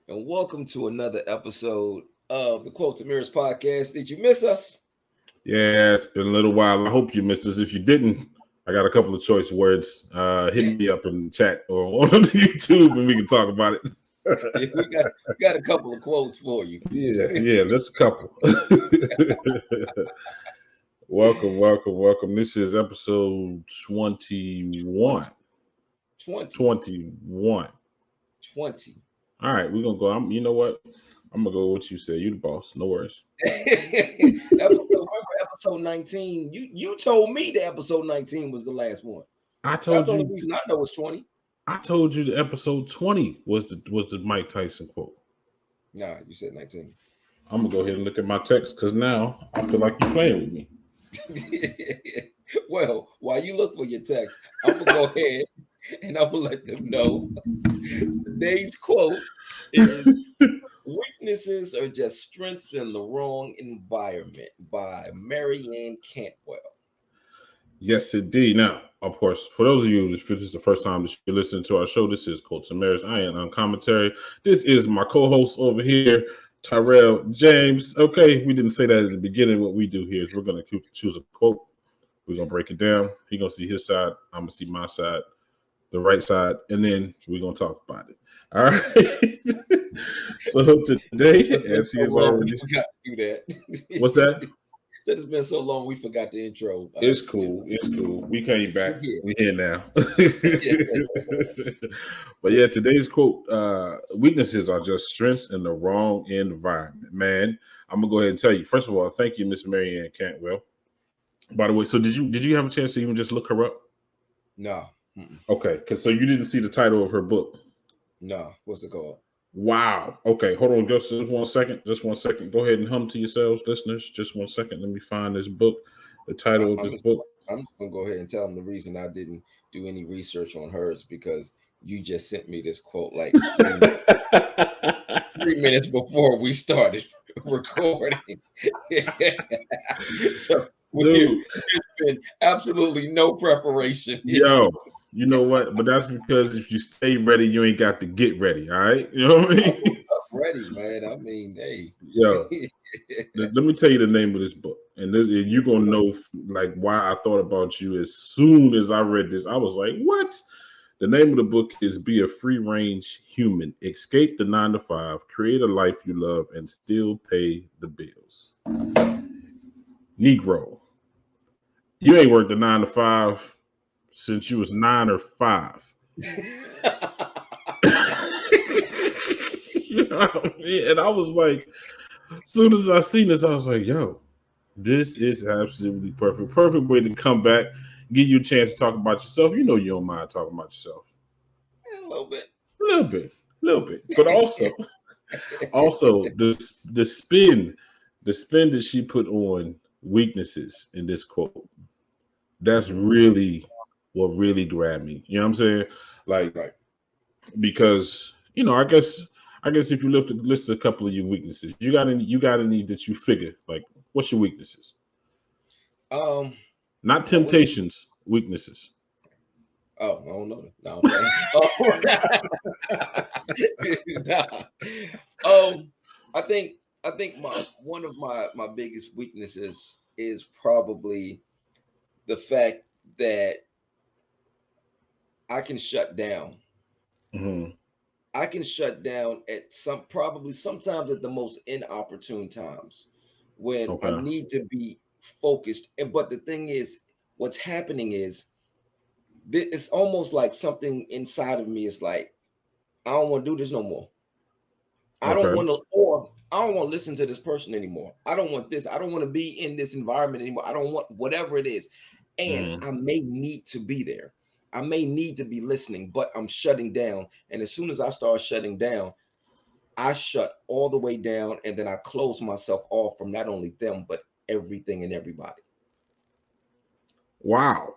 and welcome to another episode of the Quotes and Mirrors podcast. Did you miss us? Yeah, it's been a little while. I hope you missed us. If you didn't, I got a couple of choice words. Hit me up in the chat or on YouTube and we can talk about it. Yeah, we got a couple of quotes for you. Yeah, just a couple. welcome. This is episode 21. 20, 20, 21. 20. All right, we're going to go. You know what? I'm going to go with what you said. You the boss. No worries. Remember episode 19? You told me the episode 19 was the last one. I That's told the only you. reason I know it's 20. I told you the episode 20 was the Mike Tyson quote. Nah, you said 19. I'm gonna go ahead and look at my text because now I feel like you're playing with me. Well, while you look for your text, I'm gonna go ahead and I'm gonna let them know today's quote is "Weaknesses are just strengths in the wrong environment" by Marianne Cantwell. Yes, indeed. Now, of course, for those of you, if this is the first time that you're listening to our show, this is Colts and Mares. I am Uncommonterry. This is my co-host over here, Tyrell James. Okay, if we didn't say that at the beginning, what we do here is we're gonna choose a quote. We're gonna break it down. He's gonna see his side. I'm gonna see my side, the right side, and then we're gonna talk about it. All right. So today, as he is already, Forgot to do that. what's that? Said it's been so long we forgot the intro. It's cool. It's cool. We came back. Yeah. We here now. Yeah. But yeah, today's quote: "Weaknesses are just strengths in the wrong environment." Man, I'm gonna go ahead and tell you. First of all, thank you, Miss Marianne Cantwell. By the way, so did you have a chance to even just look her up? No. Mm-mm. Okay, because so you didn't see the title of her book. No. What's it called? Wow. Okay, hold on just 1 second. Just 1 second. Go ahead and hum to yourselves, listeners. Just 1 second. Let me find this book. The title of I'm this just book. I'm just gonna go ahead and tell them the reason I didn't do any research on hers because you just sent me this quote like 3 minutes before we started recording. So Dude, it's been absolutely no preparation here. yo, you know what? But that's because if you stay ready, you ain't got to get ready. All right, you know what I mean? I'm ready, man. I mean, Yo, hey. let me tell you the name of this book, and you're gonna know like why I thought about you as soon as I read this. I was like, what? The name of the book is "Be a Free Range Human: Escape the 9 to 5, Create a Life You Love, and Still Pay the Bills." Negro, you ain't worked a 9 to 5 since you was 9 or 5. You know what I mean? And I was like, as soon as I seen this, I was like, yo, this is absolutely perfect. Perfect way to come back, give you a chance to talk about yourself. You know you don't mind talking about yourself. A little bit. A little bit. But also the spin that she put on weaknesses in this quote, that's really what really grabbed me. You know what I'm saying? Like, Right. because I guess if you list a couple of your weaknesses, you got any that you figure like what's your weaknesses? Um. Not My weakness. temptations, weaknesses. Oh, I don't know. No, I'm playing. Nah. Um. I think my one of my biggest weaknesses is probably the fact that I can shut down. Hmm. I can shut down at probably sometimes at the most inopportune times when I Okay. need to be focused. But the thing is, what's happening is it's almost like something inside of me is like, I don't want to do this no more. I don't Okay. want to, or I don't want to listen to this person anymore. I don't want this. I don't want to be in this environment anymore. I don't want whatever it is. And Mm. I may need to be there. I may need to be listening, but I'm shutting down. And as soon as I start shutting down, I shut all the way down and then I close myself off from not only them, but everything and everybody. Wow.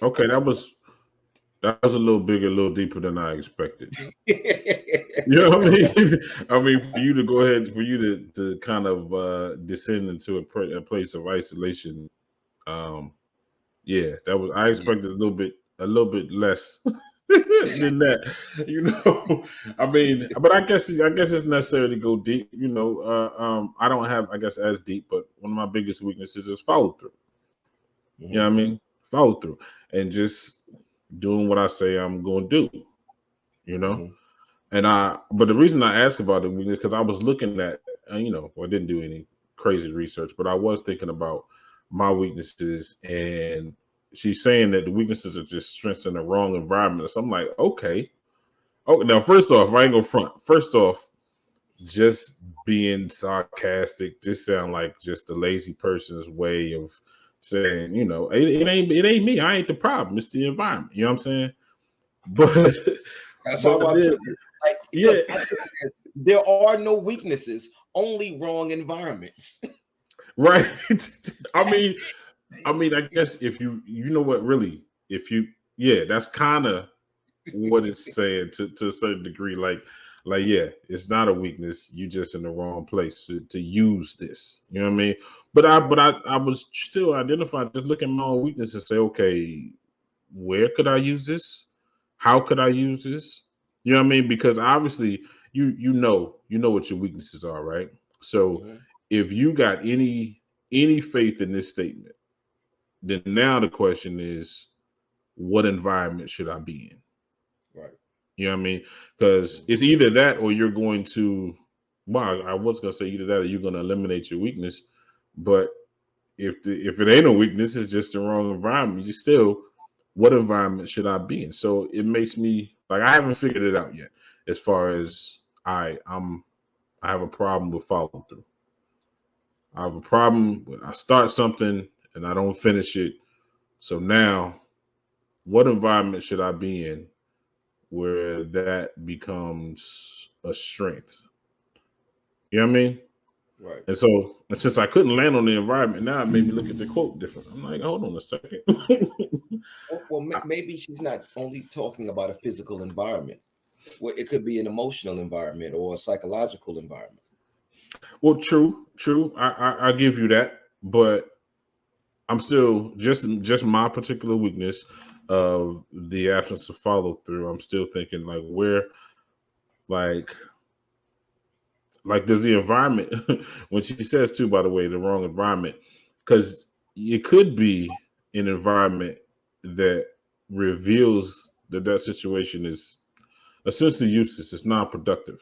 Okay, that was a little bigger, a little deeper than I expected. You know what I mean? I mean, for you to go ahead, for you to kind of descend into a place of isolation. Um, yeah, that was I Yeah. expected a little bit less. than that. You know, I mean, but I guess it's necessary to go deep. I don't have, I guess, as deep, but one of my biggest weaknesses is follow through. You know what I mean? Follow through and just doing what I say I'm going to do. You know, but the reason I ask about the weakness because I was looking at, I didn't do any crazy research, but I was thinking about my weaknesses, and she's saying that the weaknesses are just strengths in the wrong environment. So I'm like, okay. Oh, now first off, I ain't gonna front. First off, just being sarcastic just sound like just a lazy person's way of saying, it ain't me. I ain't the problem. It's the environment. You know what I'm saying? But That's but how I then, took it. Like, yeah, because I took it as there are no weaknesses, only wrong environments. right. I mean, That's I guess if you know what, really, if you, yeah, that's kind of what it's saying to a certain degree. Like, yeah, it's not a weakness. You just in the wrong place to use this. You know what I mean? But I was still identifying, just looking at my own weakness and say, okay, where could I use this? How could I use this? You know what I mean? Because obviously you know what your weaknesses are, right? So Mhm. if you got any faith in this statement, then now the question is, what environment should I be in? Right. You know what I mean? Because Mhm. it's either that or you're going to, well, I was going to say either that or you're going to eliminate your weakness. But if it ain't a weakness, it's just the wrong environment. You still, what environment should I be in? So it makes me like I haven't figured it out yet. As far as I have a problem with following through. I have a problem when I start something and I don't finish it. So now, what environment should I be in where that becomes a strength? You know what I mean? Right. And since I couldn't land on the environment, now it made me look at the quote different. I'm like, hold on a second. Well, maybe she's not only talking about a physical environment. Well, it could be an emotional environment or a psychological environment. Well, true. I give you that, but I'm still just my particular weakness of the absence of follow through. I'm still thinking like where, like does the environment when she says too, by the way, the wrong environment, because it could be an environment that reveals that situation is essentially useless. It's non-productive.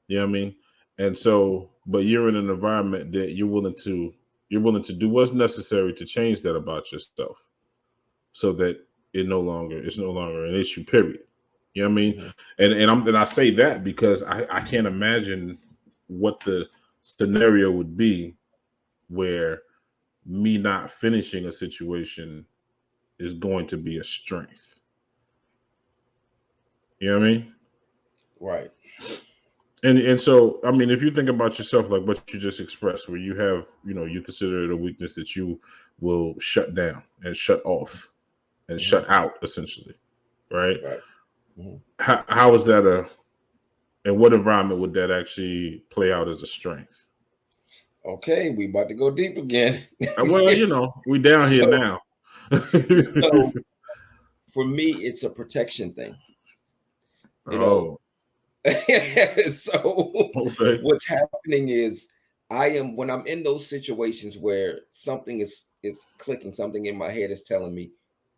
You know what I mean? And so, but you're in an environment that you're willing to do what's necessary to change that about yourself, so that it's no longer an issue. Period. You know what I mean? Mhm. And I say that because I can't imagine what the scenario would be where me not finishing a situation is going to be a strength. You know what I mean? Right. And so I mean, if you think about yourself, like what you just expressed, where you have, you consider it a weakness that you will shut down and shut off and Hmm. shut out, essentially, right? Right. Hmm. How is that in what environment would that actually play out as a strength? Okay, we about to go deep again. Well, we down here so, now. so for me, it's a protection thing. You know, Oh, so okay. what's happening is I am when I'm in those situations where something is clicking, something in my head is telling me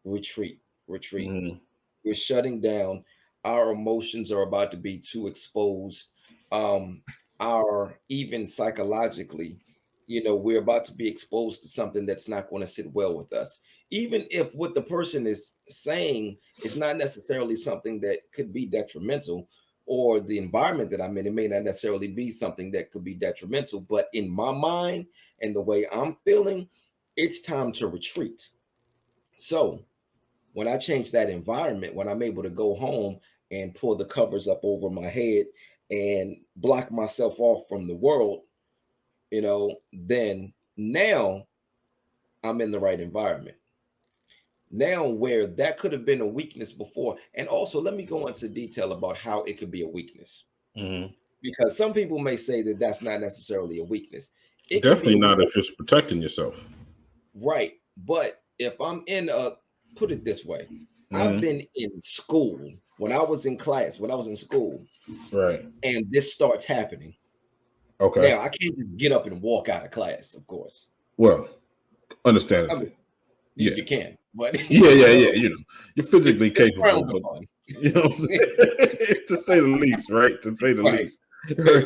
retreat, retreat. Mhm. We're shutting down. Our emotions are about to be too exposed. Um, our even psychologically, we're about to be exposed to something that's not going to sit well with us. Even if what the person is saying is not necessarily something that could be detrimental, or the environment that I'm in, it may not necessarily be something that could be detrimental. But in my mind and the way I'm feeling, it's time to retreat. So when I change that environment, when I'm able to go home and pull the covers up over my head and block myself off from the world, then now I'm in the right environment. Now, where that could have been a weakness before, and also let me go into detail about how it could be a weakness, Mhm. because some people may say that that's not necessarily a weakness. It could be Definitely a not weakness, if it's protecting yourself. right? But if I'm in a, put it this way, I've Mm-hmm. been in school when I was in class, when I was in school, Right. and this starts happening. Okay. Now I can't just get up and walk out of class, of course. Well, I mean, understandably. you Yeah. can, but Yeah, yeah, you yeah. know, You're physically it's capable, frowned but upon. you know what I'm saying? To say the least, right? To say the Right. least. Right.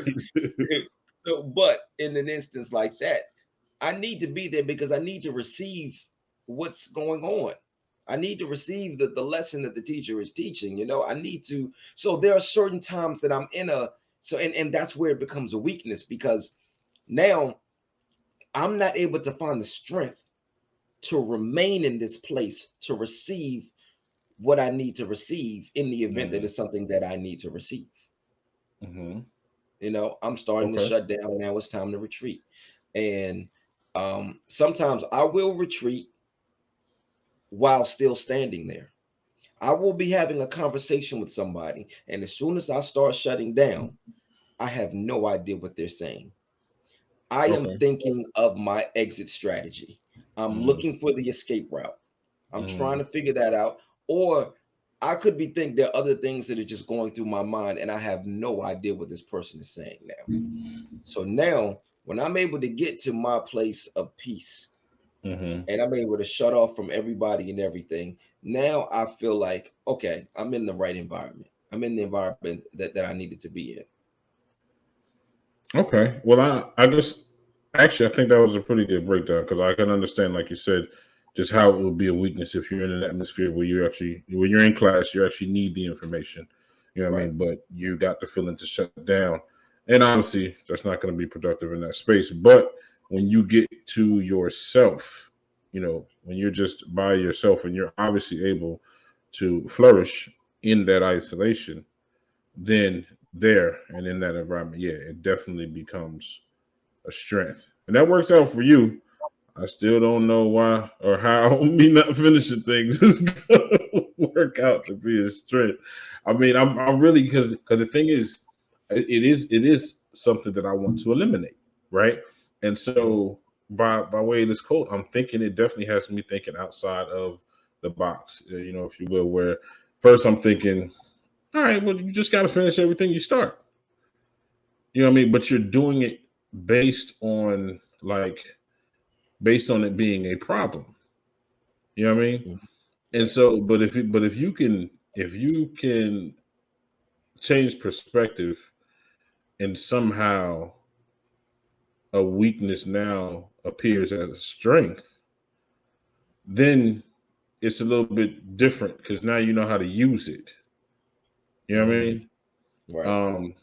So, but in an instance like that, I need to be there because I need to receive what's going on. I need to receive the lesson that the teacher is teaching. I need to. So there are certain times that I'm in a and that's where it becomes a weakness because now I'm not able to find the strength to remain in this place to receive what I need to receive in the event that Mm-hmm. it's something that I need to receive. Mm-hmm. I'm starting to Okay. shut down. Now it's time to retreat. And sometimes I will retreat while still standing there. I will be having a conversation with somebody, and as soon as I start shutting down, I have no idea what they're saying. I am Okay. thinking of my exit strategy. I'm Mm-hmm. looking for the escape route. I'm trying Mm-hmm. to figure that out. Or I could be thinking there are other things that are just going through my mind, and I have no idea what this person is saying now. So now, when I'm able to get to my place of peace Mm-hmm. and I'm able to shut off from everybody and everything, now I feel like, okay, I'm in the right environment. I'm in the environment that I needed to be in. Okay. Well, I just actually I think that was a pretty good breakdown because I can understand, like you said, just how it would be a weakness if you're in an atmosphere where you actually when you're in class, you actually need the information. You know what I Right. mean? But you got the feeling to shut down. And obviously that's not going to be productive in that space. But when you get to yourself, when you're just by yourself and you're obviously able to flourish in that isolation, then there and in that environment, yeah, it definitely becomes a strength. And that works out for you. I still don't know why or how me not finishing things is gonna work out to be a strength. I mean, I'm really because the thing is, it is something that I want to eliminate, right? And Mhm. so by way of this quote, I'm thinking it definitely has me thinking outside of the box, if you will. Where first I'm thinking, all right, well, you just got to finish everything you start. You know what I mean? But you're doing it based on based on it being a problem. You know what I mean? Mhm. And Right. so, but if you can change perspective and somehow a weakness now appears as a strength, then it's a little bit different because now you know how to use it. You know what I Mhm. mean? Right. Um,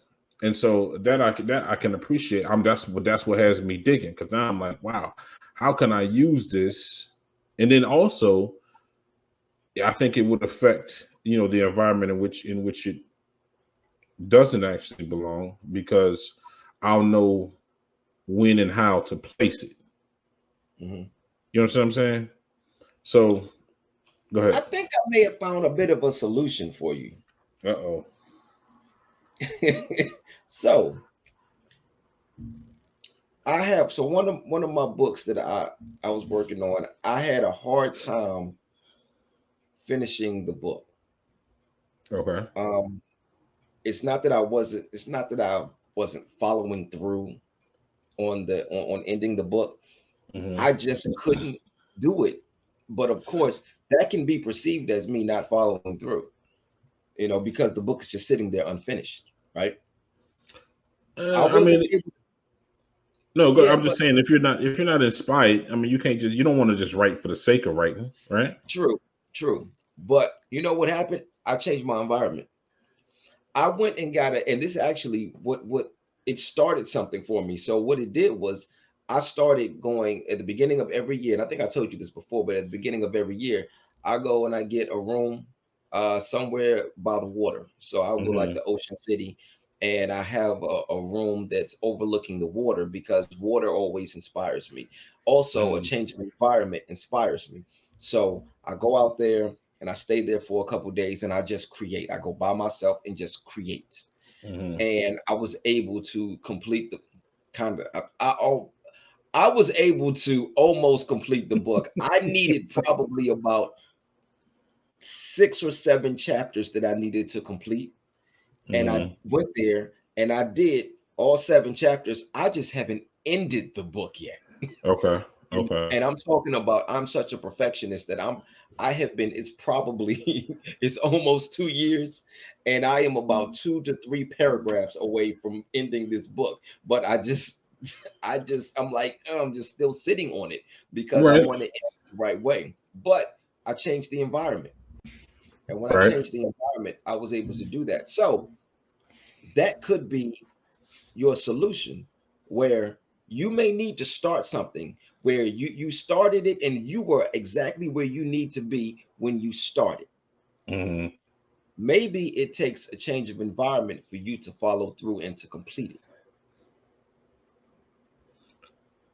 and so that I can appreciate. That's what has me digging because now I'm like, wow, how can I use this? And then also, I think it would affect the environment in which it doesn't actually belong because I'll know when and how to place it. Mhm. You know what I'm saying? So go I ahead. think I may have found a bit of a solution for you. Uh oh. So one of my books that I was working on, I had a hard time finishing the book. Okay. Um, it's not that I wasn't following through on ending the book. Hmm. I just couldn't do it. But of course, that can be perceived as me not following through, because the book is just sitting there unfinished, right? I I wasn't mean, able, no. yeah, I'm but just saying if you're not inspired, I mean, you don't want to just write for the sake of writing, right? true, true. But you know what happened? I changed my environment. I went and got and this actually what it started something for me. So what it did was I started going at the beginning of every year, and I think I told you this before, but at the beginning of every year, I go and I get a room somewhere by the water. So I would like Hmm. the Ocean City, and I have a room that's overlooking the water because water always inspires me. Also, a Hmm. change of environment inspires me. So I go out there and I stayed there for a couple days and I just create. I go by myself and just create. Hmm. And I was able to complete the kind of I was able to almost complete the book. I needed probably about 6 or 7 chapters that I needed to complete. And I Mm-hmm. went there and I did all 7 chapters. I just haven't ended the book yet. Okay. And, Okay. and I'm talking about I'm such a perfectionist that I have been, it's probably it's almost 2 years, and I am about 2 to 3 paragraphs away from ending this book. But I'm like, I'm just still sitting on it because I Right. want to end it the right way. But I changed the environment. And when I Right. changed the environment, I was able to do that. So that could be your solution, where you may need to start something where you started it and you were exactly where you need to be when you started. Mm-hmm. Maybe it takes a change of environment for you to follow through and to complete it.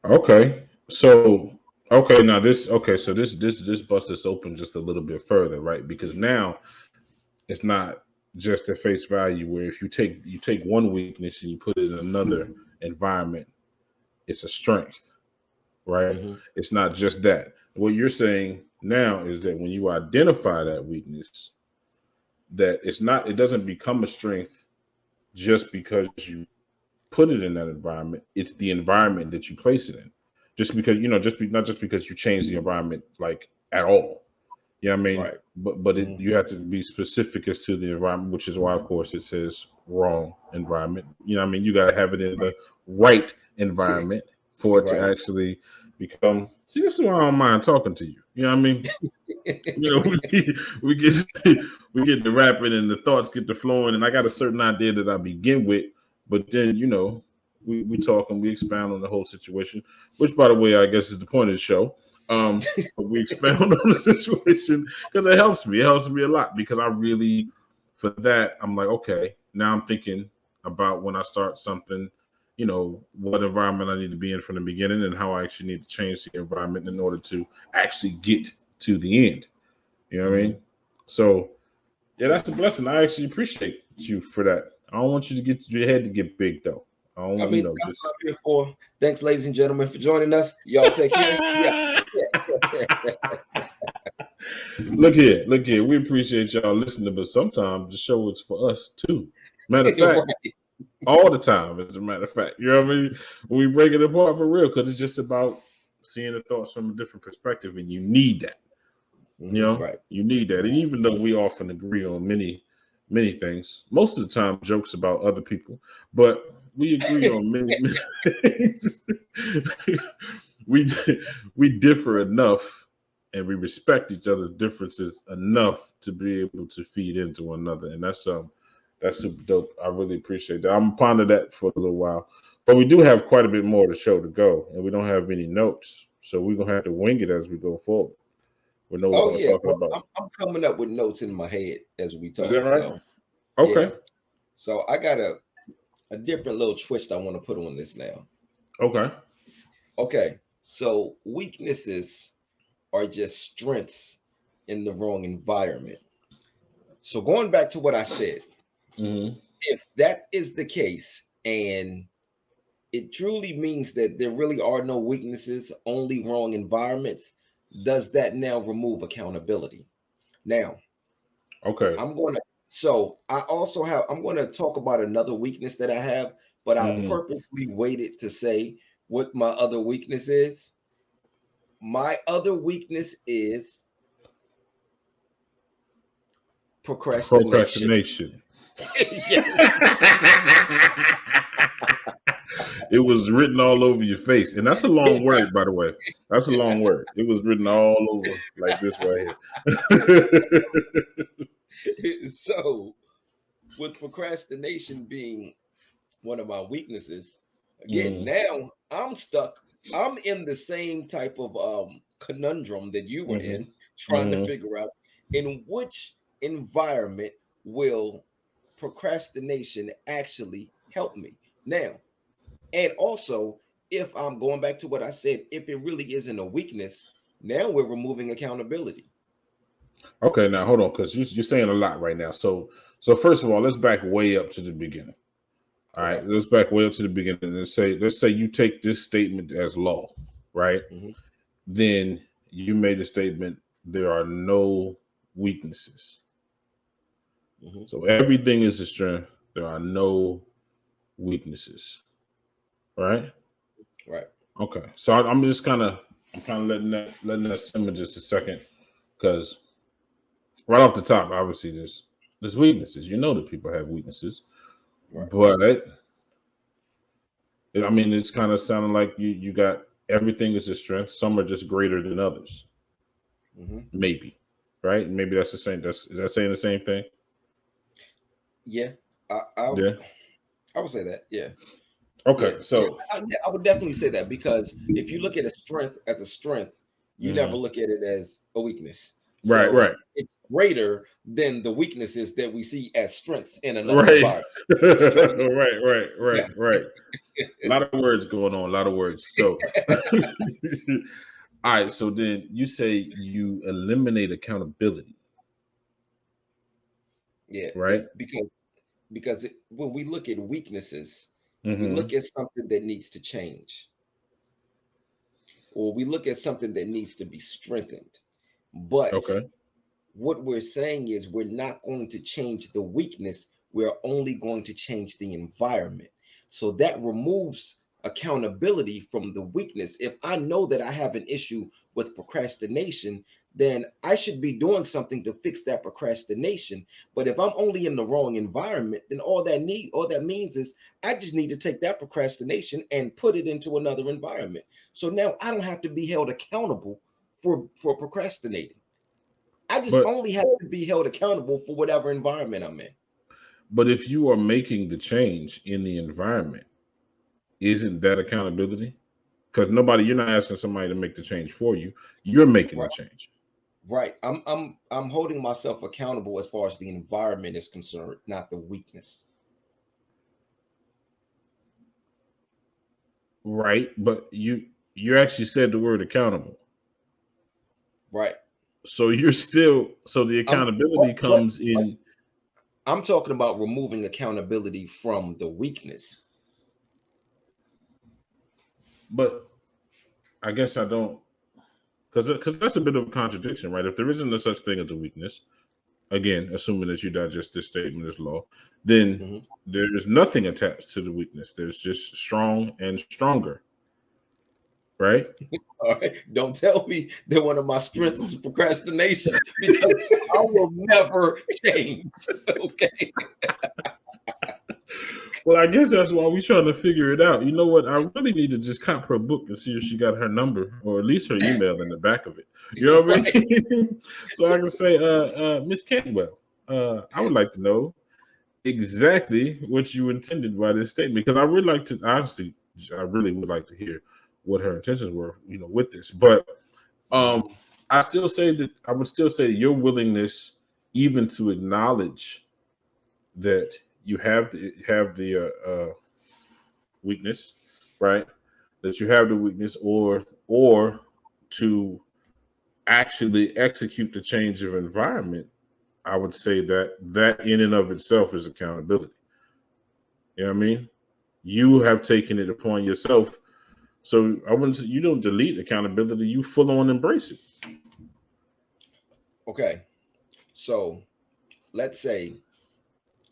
Okay. So okay, now this okay, so this busts this open just a little bit further, right? Because now it's not just at face value where if you take one weakness and you put it in another environment, it's a strength, right? Mhm. It's not just that. What you're saying now is that when you identify that weakness, that it doesn't become a strength just because you put it in that environment. It's the environment that you place it in. Just because, not just because you change the environment like at all. Yeah, I mean, Right. but Mhm. you have to be specific as to the environment, which is why, of course, it says wrong environment. I mean, you got to have it in the right environment for it to Right. actually become. See, this is why I don't mind talking to you. You know what I mean? We get we get the rapping and the thoughts get to flowing, and I got a certain idea that I begin with, but then we talk and we expound on the whole situation, which, by the way, I guess is the point of the show. But we expound on the situation because it helps me. It helps me a lot because I really, for that, I'm like, okay, now I'm thinking about when I start something, what environment I need to be in from the beginning and how I actually need to change the environment in order to actually get to the end. You know what I Mhm. mean? So yeah, that's a blessing. I actually appreciate you for that. I don't want you to get your head to get big though. I don't I want, mean, that's what just I'm here for. Thanks, ladies and gentlemen, for joining us. Y'all take care. Yeah. look here. We appreciate y'all listening, but sometimes the show is for us too. Matter of fact, Right. all the time, as a matter of fact. You know what I mean? When we break it apart for real, because it's just about seeing the thoughts from a different perspective, and you need that. Mhm. Right. You need that. And even though we often agree on many things, most of the time jokes about other people, but we agree on many things. we we differ enough and we respect each other's differences enough to be able to feed into one another. And that's super dope. I really appreciate that. I'm gonna ponder that for a little while. But we do have quite a bit more of the show to go, and we don't have any notes. So we're gonna have to wing it as we go forward. We know what Oh we're yeah. talking Well, about. I'm coming up with notes in my head as we Is that talk. right? So yeah. Okay. So I got a different little twist I want to put on this now. Okay. Okay. So weaknesses are just strengths in the wrong environment. So going back to what I said, Mm-hmm. if that is the case, and it truly means that there really are no weaknesses, only wrong environments, does that now remove accountability? Now, Okay. I'm going to, so I also have, I'm going to talk about another weakness that I have, but I Mm-hmm. purposely waited to say what my other weakness is. My other weakness is procrastination. Procrastination. Yes. It was written all over your face, and that's a long word, by the way. That's a long word. It was written all over like this right here. So, with procrastination being one of my weaknesses, again, Mm-hmm. now I'm stuck. I'm in the same type of conundrum that you were Mm-hmm. in, trying to Mm-hmm. figure out in which environment will procrastination actually help me. Now, and also, if I'm going back to what I said, if it really isn't a weakness, now we're removing accountability. Okay, now hold on, because you're saying a lot right now. So first of all, let's back way up to the beginning. All right, Okay. let's back way up to the beginning and let's say you take this statement as law, right? Mhm. Then you made a statement. There are no weaknesses. Mm-hmm. So everything is a strength. There are no weaknesses. Right? Right. Okay. So I'm kind of letting that simmer just a second, because right off the top, obviously there's weaknesses. You know that people have weaknesses, Right. but I mean, it's kind of sounding like you got everything is a strength. Some are just greater than others. Mm-hmm. Maybe, right? Maybe that's the same. Is that saying the same thing? Yeah. Yeah. I would say that. Yeah. Yeah, Okay. yeah, So I would definitely say that, because if you look at a strength as a strength, you never mhm. look at it as a weakness. Right. So it's greater than the weaknesses that we see as strengths in another Right. environment. So yeah, Right. A lot of words going on, a lot of words. So, all right. So then you say you eliminate accountability, yeah, right? when we look at weaknesses, we Mm-hmm. look at something that needs to change, or we look at something that needs to be strengthened. But Okay. what we're saying is we're not going to change the weakness, we're only going to change the environment. So that removes accountability from the weakness. If I know that I have an issue with procrastination, then I should be doing something to fix that procrastination. But if I'm only in the wrong environment, then all that means is I just need to take that procrastination and put it into another environment. So now I don't have to be held accountable for procrastinating. I just But only have to be held accountable for whatever environment I'm in. if you are making the change in the environment, isn't that accountability? Because you're not asking somebody to make the change for you. You're making the Right. change. Right. I'm holding myself accountable as far as the environment is concerned, not the weakness. Right. But you actually said the word accountable. Right. So you're still, so the I'm accountability comes but in. I'm talking about removing accountability from the weakness. But I guess I don't, because that's a bit of a contradiction, right? If there isn't a such thing as a weakness, again, assuming that you digest this statement as law, then Mhm. there's nothing attached to the weakness. There's just strong and stronger, right? All right. Don't tell me that one of my strengths is procrastination, because I will never change. Okay. Well, I guess that's why we're trying to figure it out. You know what? I really need to just cop her book and see if she got her number or at least her email in the back of it. You know what Right. I mean? So I can say, Miss Cantwell, I would like to know exactly what you intended by this statement, because I would like to, honestly, I really would like to hear what her intentions were, with this. But Mhm. I would still say your willingness even to acknowledge that you have the weakness, right? That you have the weakness, or to actually execute the change of environment. I would say that in and of itself is accountability. You know what I mean? You have taken it upon yourself. So I wouldn't say you don't delete accountability, you full on embrace it. Okay. So let's say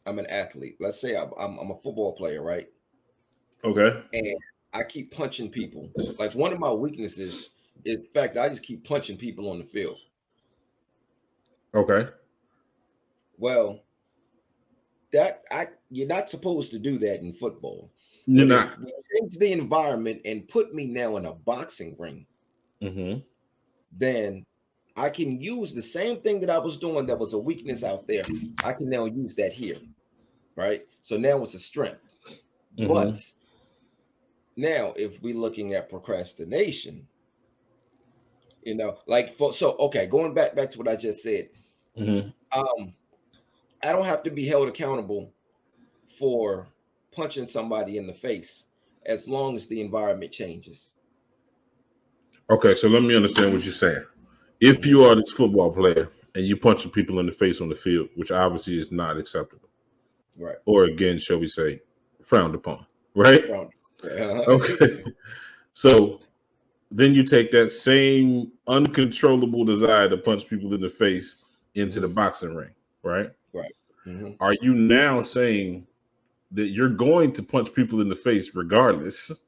I'm an athlete. Let's say I'm a football player, right? Okay. And I keep punching people. Like, one of my weaknesses is the fact that I just keep punching people on the field. Okay. Well, you're not supposed to do that in football. You're But if not. we change the environment and put me now in a boxing ring, Mm-hmm. then I can use the same thing that I was doing that was a weakness out there. I can now use that here, right? So now it's a strength. Mm-hmm. But now if we're looking at procrastination, like, okay, going back to what I just said. Mm-hmm. um I don't have to be held accountable for punching somebody in the face as long as the environment changes. Okay, so let me understand what you're saying. If Mhm. you are this football player and you punching people in the face on the field, which obviously is not acceptable, Right. or again, shall we say, frowned upon, right? From Okay. So then you take that same uncontrollable desire to punch people in the face into the boxing ring, right? Right. Mm-hmm. Are you now saying that you're going to punch people in the face regardless?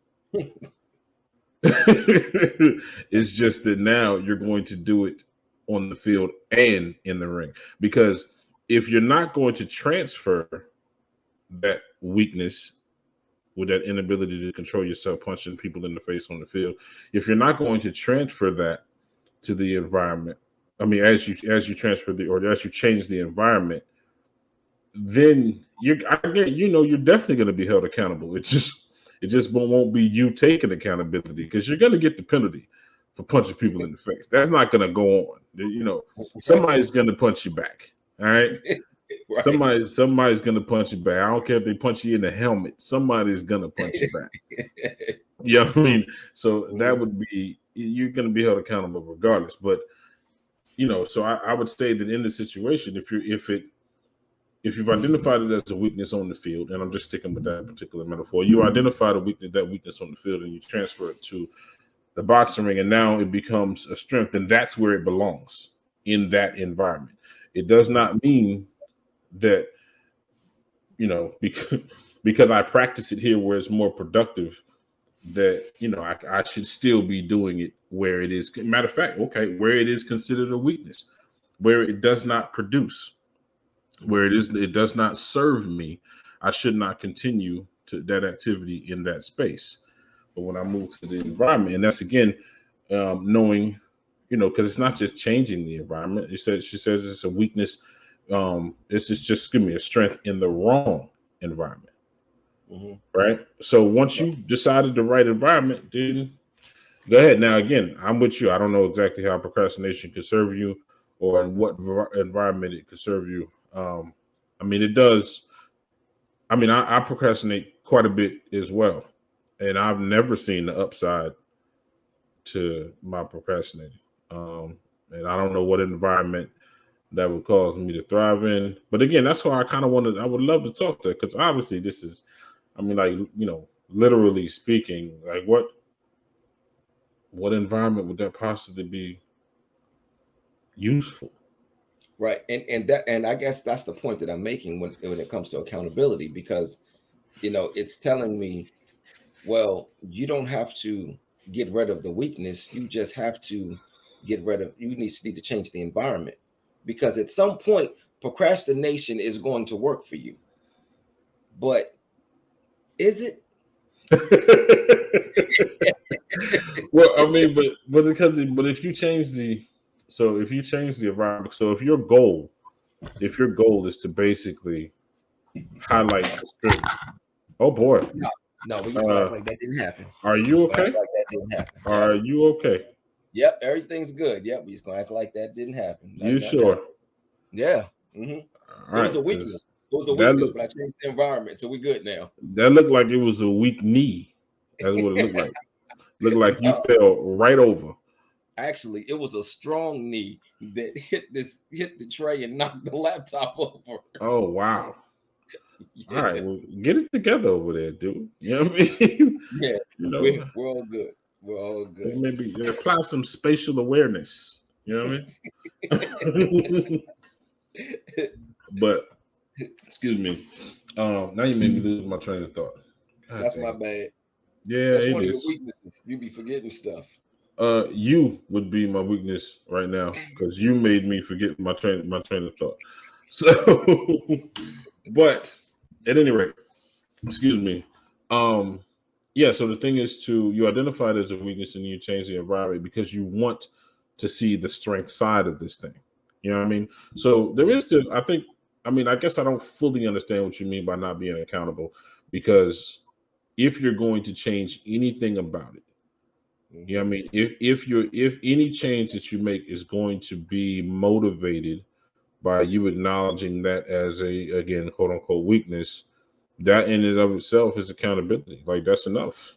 It's just that now you're going to do it on the field and in the ring. Because if you're not going to transfer that weakness with that inability to control yourself punching people in the face on the field, if you're not going to transfer that to the environment, I mean, as you transfer as you change the environment, then you're definitely going to be held accountable. It just won't be you taking accountability because you're going to get the penalty for punching people in the face. That's not going to go on. Right. Somebody's going to punch you back. All right. Right. Somebody's gonna punch you back. I don't care if they punch you in the helmet. Somebody's gonna punch you back. You know what I mean? So that would be you're gonna be held accountable regardless. But so I would say that in the situation, if you've identified it as a weakness on the field, and I'm just sticking with that particular metaphor, you identify that weakness on the field, and you transfer it to the boxing ring, and now it becomes a strength, and that's where it belongs in that environment. It does not mean that because I practice it here where it's more productive, that I should still be doing it where it is. Matter of fact, okay, where it is considered a weakness, where it does not produce, where it does not serve me, I should not continue to that activity in that space. But when I move to the environment, and that's again knowing, because it's not just changing the environment. She says it's a weakness. This is just give me a strength in the wrong environment. Mm-hmm. Right. So once you decided the right environment, then go ahead. Now, again, I'm with you. I don't know exactly how procrastination could serve you or in what environment it could serve you. I mean, it does. I mean, I procrastinate quite a bit as well. And I've never seen the upside to my procrastinating. And I don't know what environment that would cause me to thrive in. But again, that's why I would love to talk to, because obviously this is, I mean, like, literally speaking, like what environment would that possibly be useful? Right. And I guess that's the point that I'm making when it comes to accountability, because it's telling me, well, you don't have to get rid of the weakness. You just have to need to change the environment, because at some point procrastination is going to work for you. But is it? Well, I mean, but if you change the environment, so if your goal is to basically highlight the strength. Oh boy. No, no, we just gonna act Uh, like that didn't happen. are We you just gonna act okay? like that didn't happen. Are Yep. you okay? Yep. Everything's good. Yep. We just gonna act like that didn't happen. You Nothing sure? happened. Yeah. hmm All It was right, a weakness. because It was a that weakness, look but I changed the environment, so we good now. that looked like it was a weak knee. That's what it looked like. Looked like you Uh, fell right over. Actually, it was a strong knee that hit the tray and knocked the laptop over. Oh wow. All Yeah, right, well, get it together over there, dude. You know what I mean? yeah. you know, We're all good. We're all good. maybe apply some spatial awareness. You know what I mean? But excuse me. Now you made me lose my train of thought. God That's dang my it. bad. Yeah, That's it one of your is. weaknesses. You be forgetting stuff. You would be my weakness right now because you made me forget my train of thought. So, but at any rate, excuse me. Um, yeah. So the thing is, you identify it as a weakness and you change the environment because you want to see the strength side of this thing. You know what I mean? So there is still, I think. I mean, I guess I don't fully understand what you mean by not being accountable, because if you're going to change anything about it. Yeah, I hmm mean, if any change that you make is going to be motivated by you acknowledging that as a, again, quote unquote, weakness, that in and of itself is accountability. Like, that's enough.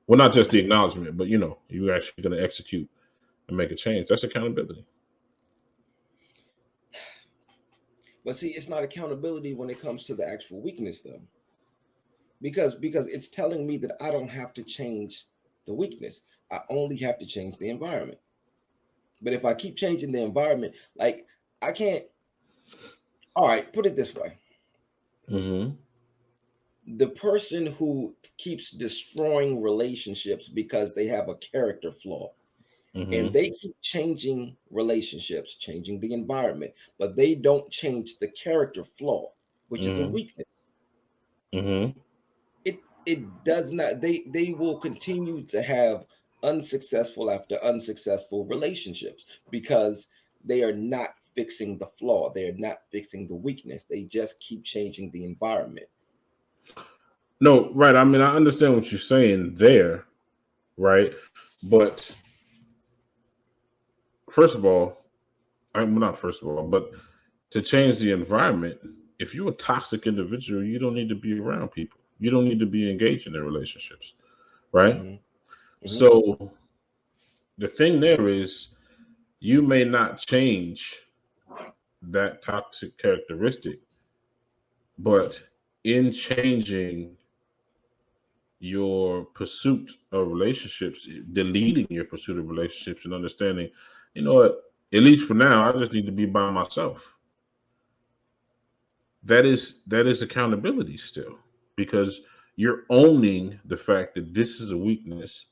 Well, not just the acknowledgement, but you actually going to execute and make a change. That's accountability. But see, it's not accountability when it comes to the actual weakness, though, because it's telling me that I don't have to change the weakness. I only have to change the environment. But if I keep changing the environment, like I can't. All right, put it this way: Mm-hmm. the person who keeps destroying relationships because they have a character flaw, and Mm-hmm. they keep changing relationships, changing the environment, but they don't change the character flaw, which is a Mm-hmm. weakness. Mm-hmm. It does not. They will continue to have unsuccessful after unsuccessful relationships because they are not fixing the flaw. They are not fixing the weakness. They just keep changing the environment. No, right. I mean, I understand what you're saying there, right? But first of all, I'm not first of all, but to change the environment, if you're a toxic individual, you don't need to be around people. You don't need to be engaged in relationships, right? Hmm. Hmm. So the thing there is you may not change that toxic characteristic, but in changing your pursuit of relationships, deleting your pursuit of relationships and understanding, you know what, at least for now, I just need to be by myself. That is accountability still, because you're owning the fact that this is a weakness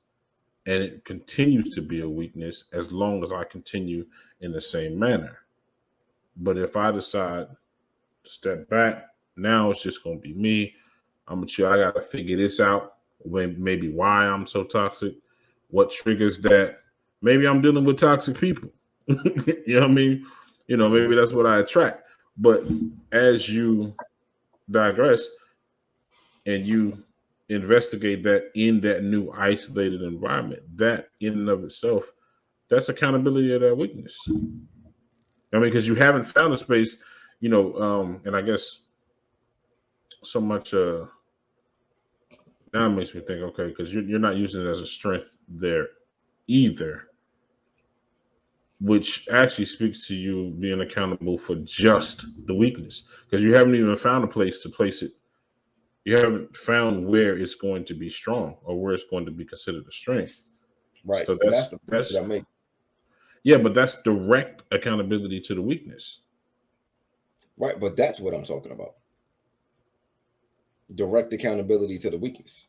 and it continues to be a weakness as long as I continue in the same manner. But if I decide to step back, now it's just gonna be me. I'm gonna chill. I gotta figure this out. Maybe why I'm so toxic, what triggers that. Maybe I'm dealing with toxic people. You know what I mean? Maybe that's what I attract. But as you digress and you investigate that in that new isolated environment, that in and of itself, that's accountability of that weakness. I mean, because you haven't found a space, and I guess so much now it makes me think, okay, because you're not using it as a strength there either, which actually speaks to you being accountable for just the weakness, because you haven't even found a place to place it. You haven't found where it's going to be strong or where it's going to be considered a strength. Right, So and that's that's the point that that's I make. yeah, but that's direct accountability to the weakness. Right, but that's what I'm talking about. Direct accountability to the weakness.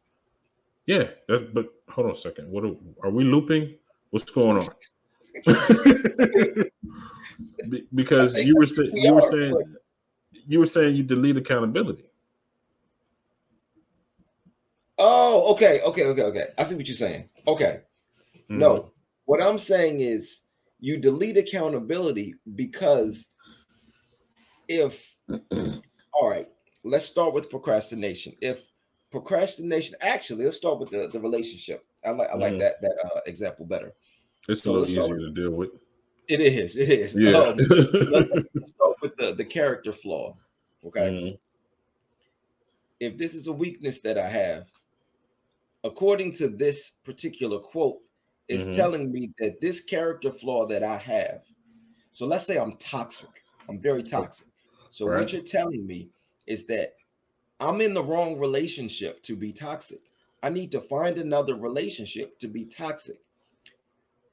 Yeah, that's. But hold on a second. Are we looping? What's going on? I Because think, you I were think saying we you were are. saying But you were saying you delete accountability. oh, okay, okay, okay, okay. I see what you're saying. Okay. Hmm. No, what I'm saying is you delete accountability because if, all right, let's start with procrastination. If procrastination, actually, let's start with the relationship. I like Hmm. that example better. It's a So little let's start easier with to deal with. it is. Yeah. Let's start with the character flaw. Okay, Hmm. if this is a weakness that I have, according to this particular quote, is Hmm. telling me that this character flaw that I have. So let's say I'm toxic. I'm very toxic. So what Right. you're telling me is that I'm in the wrong relationship to be toxic. I need to find another relationship to be toxic.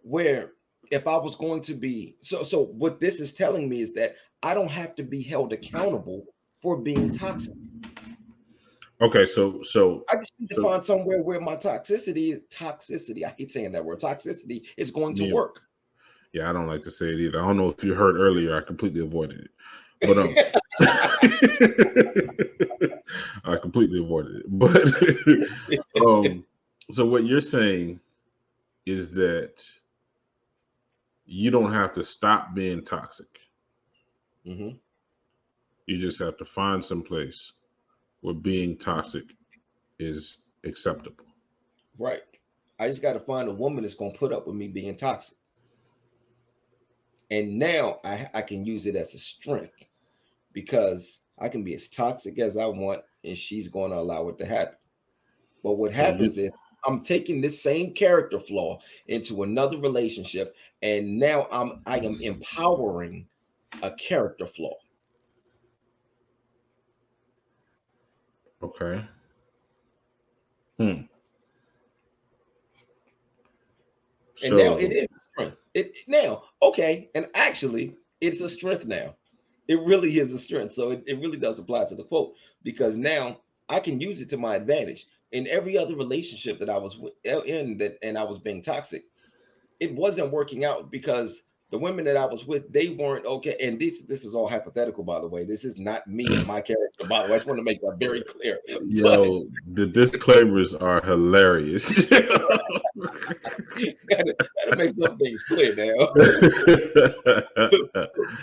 Where if I was going to be so what this is telling me is that I don't have to be held accountable for being toxic. Okay. So I just need to so find somewhere where my toxicity, I hate saying that word, toxicity is going to me. work. Yeah, I don't like to say it either. I don't know if you heard earlier. I completely avoided it, but I completely avoided it. But so what you're saying is that you don't have to stop being toxic. Hmm. You just have to find some place where being toxic is acceptable. Right. I just got to find a woman that's going to put up with me being toxic. And now I can use it as a strength because I can be as toxic as I want and she's going to allow it to happen. But what So happens you is I'm taking this same character flaw into another relationship and now I am empowering a character flaw. okay? Hmm. And now it So is a strength. It now, okay, and actually it's a strength now. It really is a strength. So it really does apply to the quote because now I can use it to my advantage. In every other relationship that I was in that and I was being toxic, it wasn't working out because the women that I was with, they weren't okay. And this is all hypothetical, by the way. This is not me and my character, by the way. I just want to make that very clear. But Yo, the disclaimers are hilarious. gotta make some things clear now.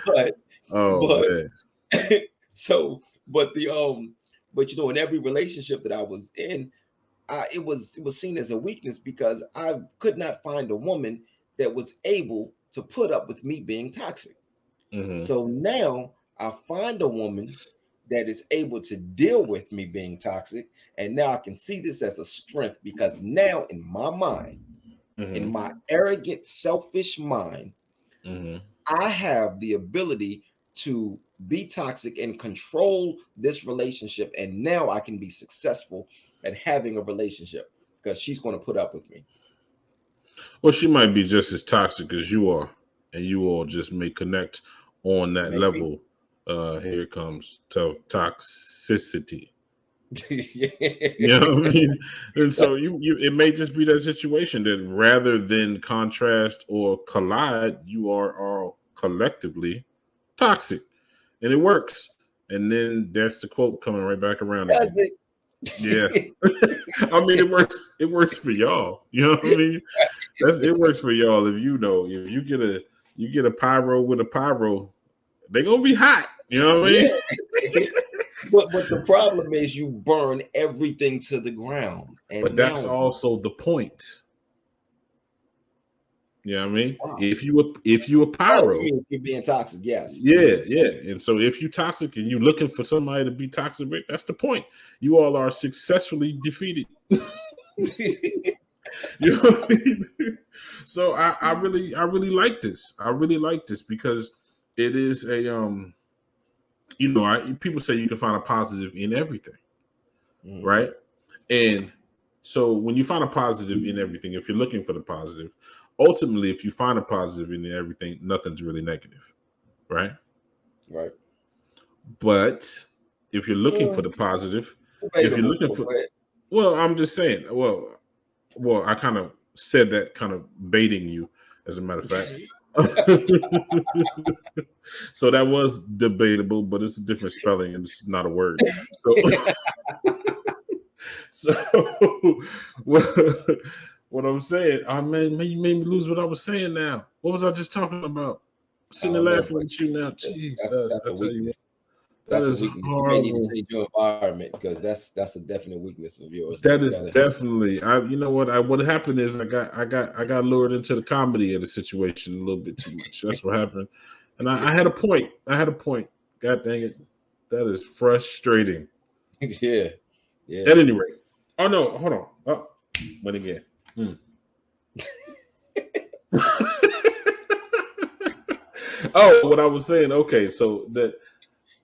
but Oh but man. so but the but in every relationship that I was in, it was seen as a weakness because I could not find a woman that was able to put up with me being toxic. Hmm. So now I find a woman that is able to deal with me being toxic, and now I can see this as a strength because now in my mind, in Hmm. my arrogant, selfish mind, Hmm. I have the ability to be toxic and control this relationship. And now I can be successful at having a relationship because she's going to put up with me. Well, she might be just as toxic as you are, and you all just may connect on that Maybe. level. Here comes toxicity. You know what I mean? And so you it may just be that situation that rather than contrast or collide, you are all collectively toxic. And it works. And then that's the quote coming right back around Does again. Yeah. it? I mean it works for y'all. You know what I mean? It works for y'all if if you get a pyro with a pyro, they're gonna be hot. You know what I mean? Yeah. But the problem is you burn everything to the ground. But And that's now also the point. You know what I mean? wow. If you a Oh, you pyro, mean if you're being toxic? Yes. yeah, yeah. And so if you toxic and you looking for somebody to be toxic with, that's the point. You all are successfully defeated. You know what I mean? So I really like this. I really like this because it is a people say you can find a positive in everything, Mhm. right? And so when you find a positive in everything, if you're looking for the positive, ultimately, if you find a positive in everything, nothing's really negative, right? Right. But if you're looking for Mm, the positive, if you're debatable. looking But for, go ahead. well, I'm just saying, I kind of said that kind of baiting you, as a matter of fact. So that was debatable, but it's a different spelling and it's not a word. So, so what, what I'm saying, man, you made me lose what I was saying now. What was I just talking about? I'm I sitting there don't know, laughing but with you now. Jesus, that's I a tell you weakness. what, that That's a is weakness. You may need to horrible. change your environment because that's a definite weakness of yours. That You is gotta. definitely. You know what? What happened is I got lured into the comedy of the situation a little bit too much. That's what happened, and I had a point. I had a point. God dang it, that is frustrating. Yeah, yeah. At any rate, oh no, hold on. Oh, went again. Hmm. Oh, what I was saying. Okay, so that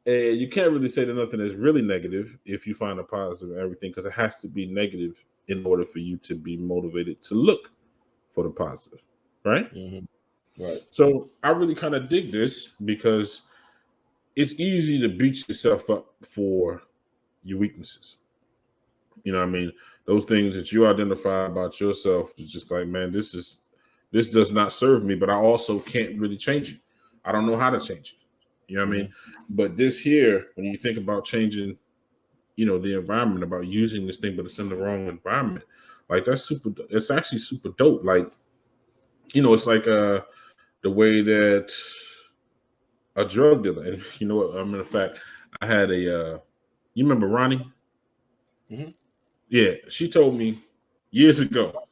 you can't really say that nothing is really negative if you find a positive in everything because it has to be negative in order for you to be motivated to look for the positive, right? Hmm. Right. So I really kind of dig this because it's easy to beat yourself up for your weaknesses. You know what I mean? Those things that you identify about yourself is just like, man, this does not serve me, but I also can't really change it. I don't know how to change it. You know what I mean? Hmm. But this here, when you think about changing, the environment, about using this thing, but it's in the wrong environment, like that's super. It's actually super dope. Like, it's like the way that a drug dealer, and you know what? Matter of fact, I had you remember Ronnie? Hmm. Yeah, she told me years ago.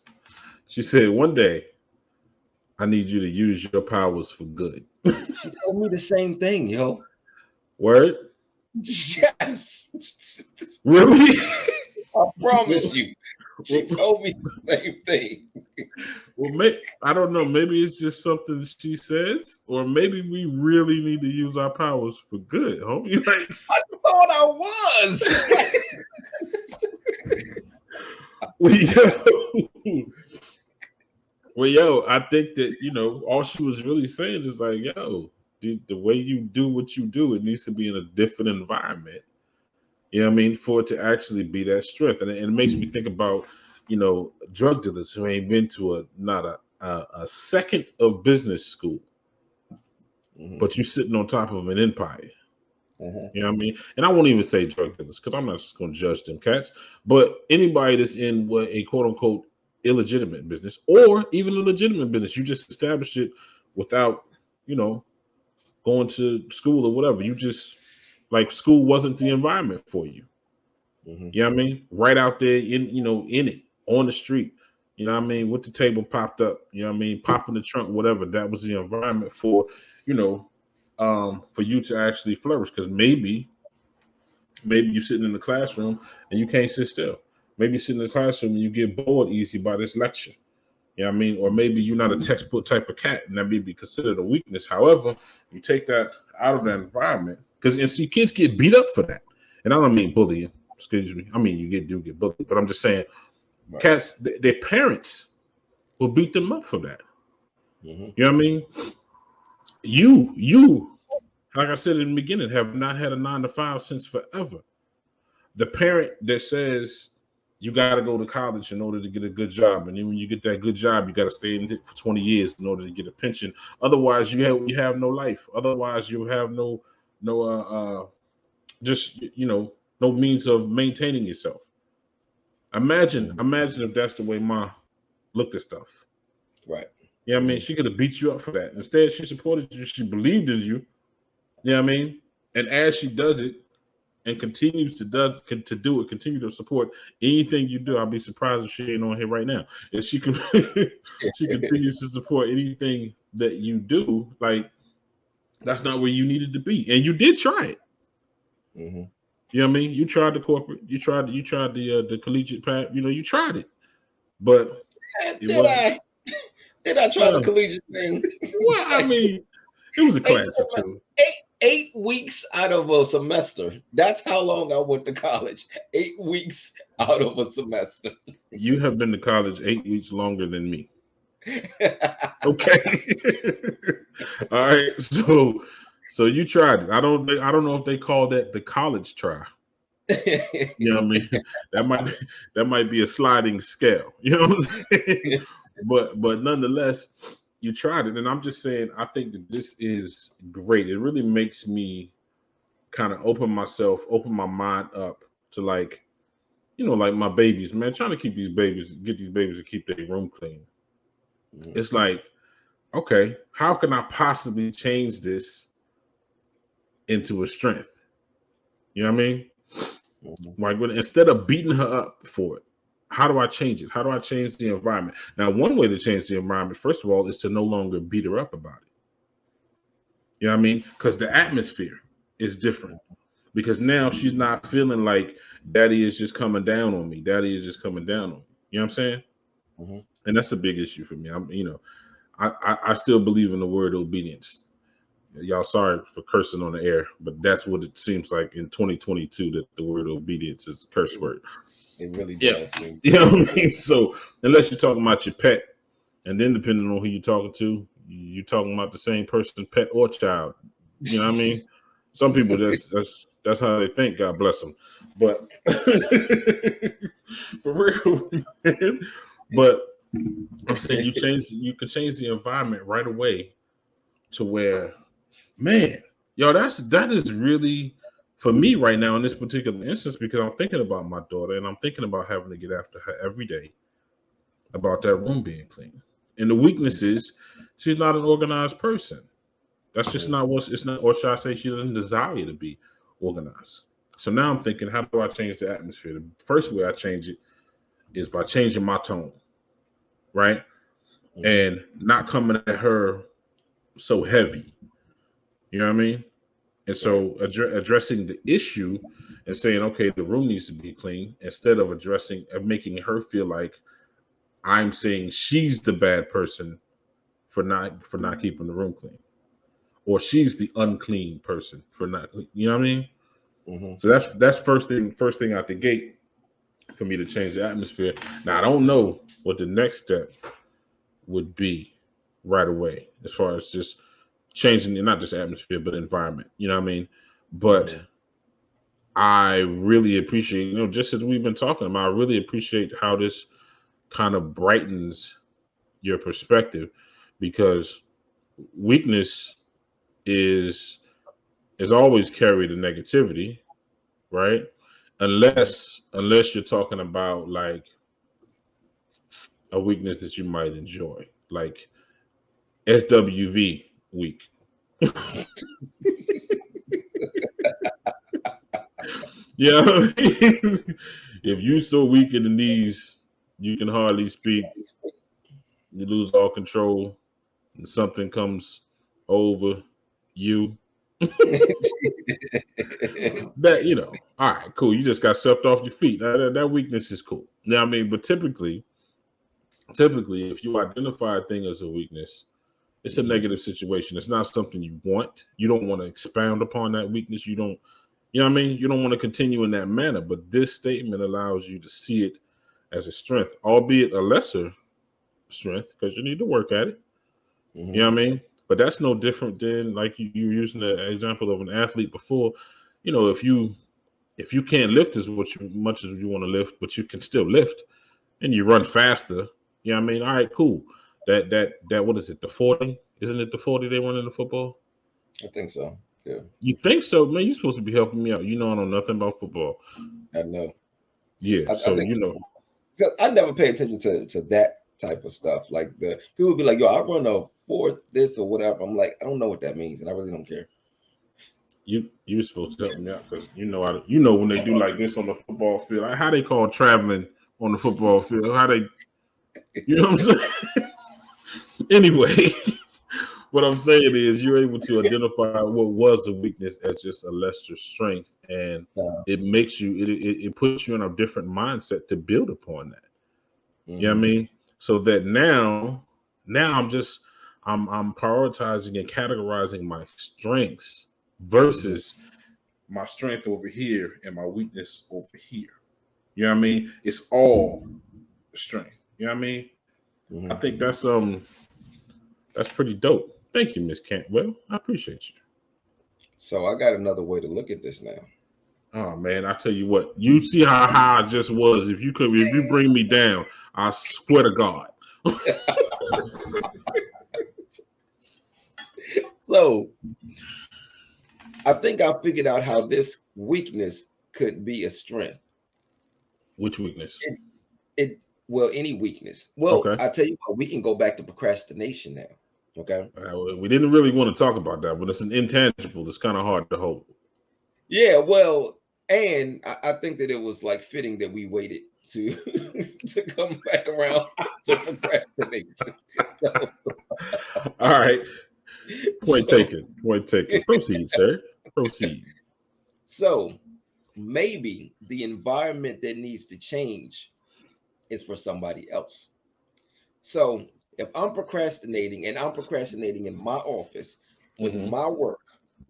She said, one day I need you to use your powers for good. She told me the same thing, yo. Word? Yes. Really? I promise well, you. She well, told me the same thing. I don't know. Maybe it's just something she says, or maybe we really need to use our powers for good, homie. Like, I thought I was. well, yo, well, yo, I think that all she was really saying is like, yo. the way you do what you do, it needs to be in a different environment. You know what I mean? For it to actually be that strength. And it makes me think about, drug dealers who ain't been to a second of business school, but you sitting on top of an empire. You know what I mean? And I won't even say drug dealers because I'm not just going to judge them cats, but anybody that's in a quote unquote illegitimate business or even a legitimate business, you just establish it without, going to school or whatever. You just like school wasn't the environment for you. You know what I mean? Right out there in it, on the street. You know what I mean? With the table popped up, you know what I mean? Popping the trunk, whatever. That was the environment for, for you to actually flourish. Because maybe you're sitting in the classroom and you can't sit still. Maybe you're sitting in the classroom and you get bored easy by this lecture. You know what I mean? Or maybe you're not a textbook type of cat, and that may be considered a weakness. However, you take that out of that environment, because kids get beat up for that. And I don't mean bullying, excuse me. I mean, you do get bullied, but I'm just saying, right. Cats, their parents will beat them up for that. You know what I mean? You, like I said in the beginning, have not had a 9-to-5 since forever. The parent that says you got to go to college in order to get a good job, and then when you get that good job, you got to stay in it for 20 years in order to get a pension. Otherwise, you have no life. Otherwise, you have no means of maintaining yourself. Imagine if that's the way Ma looked at stuff. Right. You know what I mean? She could have beat you up for that. Instead, she supported you. She believed in you. You know what I mean? And as she does it and continues to do it, continue to support anything you do. I'll be surprised if she ain't on here right now. If she could, she continues to support anything that you do. Like, that's not where you needed to be, and you did try it. You know what I mean? You tried the corporate. You tried the collegiate path. You tried it, but did I try the collegiate thing? Well, I mean, it was a class or two. 8 weeks out of a semester. That's how long I went to college. 8 weeks out of a semester. You have been to college 8 weeks longer than me. Okay. All right. So you tried it. I don't know if they call that the college try. You know what I mean? That might be a sliding scale. You know what I'm saying? But nonetheless, you tried it, and I'm just saying, I think that this is great. It really makes me kind of open my mind up to like my babies, man, trying to get these babies to keep their room clean. It's like, okay, how can I possibly change this into a strength? You know what I mean? Like, instead of beating her up for it, how do I change it? How do I change the environment? Now, one way to change the environment, first of all, is to no longer beat her up about it. You know what I mean? Because the atmosphere is different. Because now she's not feeling like daddy is just coming down on me. Daddy is just coming down on me. You know what I'm saying? And that's a big issue for me. I still believe in the word obedience. Y'all sorry for cursing on the air, but that's what it seems like in 2022, that the word obedience is a curse word. It really does. Yeah. You know what I mean? So unless you're talking about your pet, and then depending on who you're talking to, you're talking about the same person, pet or child. You know what I mean? Some people that's how they think. God bless them. But for real, man. But I'm saying you can change the environment right away to where, man, that is really, for me right now in this particular instance, because I'm thinking about my daughter and I'm thinking about having to get after her every day about that room being clean. And the weakness is she's not an organized person. That's just not it's not, or should I say she doesn't desire to be organized. So now I'm thinking, how do I change the atmosphere? The first way I change it is by changing my tone, right? And not coming at her so heavy. You know what I mean? And so addressing the issue and saying, okay, the room needs to be clean, instead of making her feel like I'm saying she's the bad person for not keeping the room clean, or she's the unclean person for not, you know what I mean? So that's first thing out the gate for me to change the atmosphere. Now, I don't know what the next step would be right away, as far as just changing not just atmosphere but environment. You know what I mean? But I really appreciate, just as we've been talking about, I really appreciate how this kind of brightens your perspective, because weakness is always carried a negativity, right? Unless you're talking about like a weakness that you might enjoy, like SWV weak. Yeah, if you so weak in the knees, you can hardly speak. You lose all control, and something comes over you. That all right, cool. You just got swept off your feet. That weakness is cool. Now, I mean, but typically, if you identify a thing as a weakness, it's a negative situation. It's not something you want. You don't want to expound upon that weakness. You don't what I mean? You don't want to continue in that manner. But this statement allows you to see it as a strength, albeit a lesser strength, because you need to work at it. You know what I mean? But that's no different than like you were using the example of an athlete before. If you can't lift as much as you want to lift, but you can still lift and you run faster, you know what I mean? All right, cool. That what is it? The 40? Isn't it the 40 they run in the football? I think so. Yeah. You think so, man? You're supposed to be helping me out. I know nothing about football. I know. Yeah, I think, so I never pay attention to that type of stuff. Like the people be like, "Yo, I run a 4 this or whatever." I'm like, I don't know what that means, and I really don't care. You're supposed to help me out, because when they do like this on the football field, like how they call traveling on the football field, how they, what I'm saying? Anyway, what I'm saying is you're able to identify what was a weakness as just a lesser strength, and it makes you it puts you in a different mindset to build upon that. You know what I mean? So that now I'm prioritizing and categorizing my strengths versus my strength over here and my weakness over here. You know what I mean? It's all strength. You know what I mean? I think that's pretty dope. Thank you, Miss Cantwell. I appreciate you. So I got another way to look at this now. Oh man, I tell you what, you see how high I just was. If you bring me down, I swear to God. So I think I figured out how this weakness could be a strength. Which weakness? Well, any weakness. Well, Okay. I tell you what, we can go back to procrastination now. Okay. We didn't really want to talk about that, but it's an intangible that's kind of hard to hold. Yeah, well, and I think that it was like fitting that we waited to to come back around to procrastination. So, all right. Point taken. Proceed, sir. Proceed. So maybe the environment that needs to change is for somebody else. So if I'm procrastinating and I'm procrastinating in my office with my work,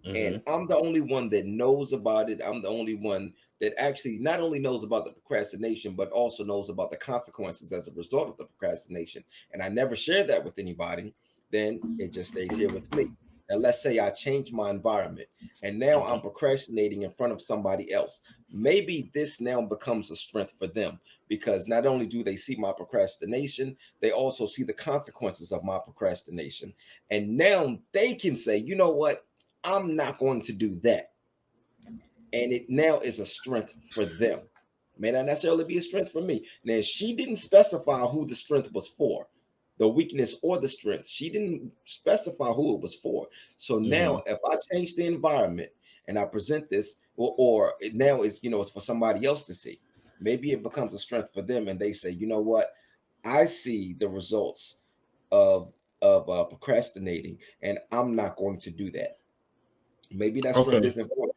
and I'm the only one that knows about it, I'm the only one that actually not only knows about the procrastination, but also knows about the consequences as a result of the procrastination, and I never share that with anybody, then it just stays here with me. And let's say I change my environment and now I'm procrastinating in front of somebody else. Maybe this now becomes a strength for them, because not only do they see my procrastination, they also see the consequences of my procrastination. And now they can say, you know what? I'm not going to do that. And it now is a strength for them. May not necessarily be a strength for me. Now, she didn't specify who the strength was for, the weakness or the strength. She didn't specify who it was for. So now, if I change the environment and I present this, or it now is, it's for somebody else to see, maybe it becomes a strength for them, and they say, you know what, I see the results of procrastinating, and I'm not going to do that. Maybe that strength isn't important.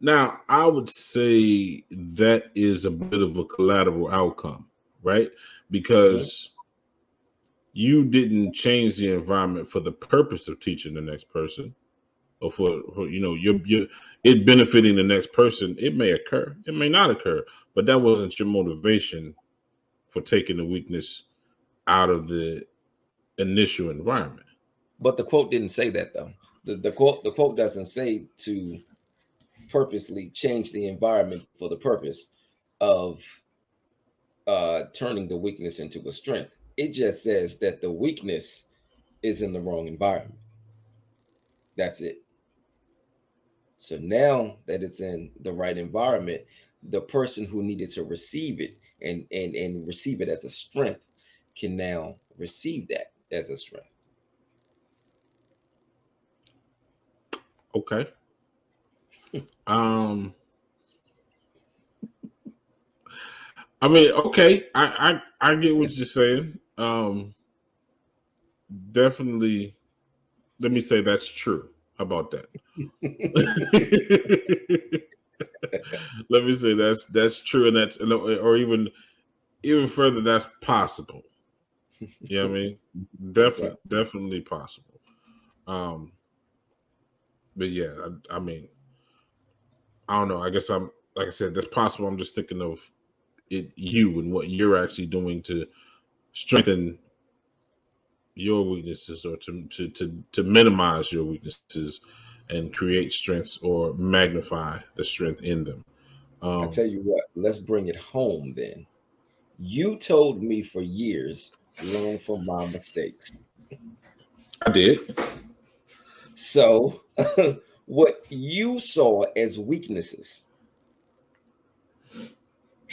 Now, I would say that is a bit of a collateral outcome, right? Because you didn't change the environment for the purpose of teaching the next person, or for your it benefiting the next person. It may occur, it may not occur, but that wasn't your motivation for taking the weakness out of the initial environment. But the quote didn't say that, though. The quote doesn't say to purposely change the environment for the purpose of turning the weakness into a strength. It just says that the weakness is in the wrong environment. That's it. So now that it's in the right environment, the person who needed to receive it and receive it as a strength can now receive that as a strength. Okay. Um, I mean, okay, I get what you're saying. Definitely. Let me say that's true. How about that? Let me say that's true, and that's or even further, that's possible. You know what I mean? Right. Definitely possible. Um, but yeah, I mean, I don't know. I guess I'm like I said, that's possible. I'm just thinking of you and what you're actually doing to strengthen your weaknesses or to minimize your weaknesses and create strengths or magnify the strength in them. I Um, tell you what, let's bring it home then. You told me for years, learn from my mistakes. I did. So, what you saw as weaknesses,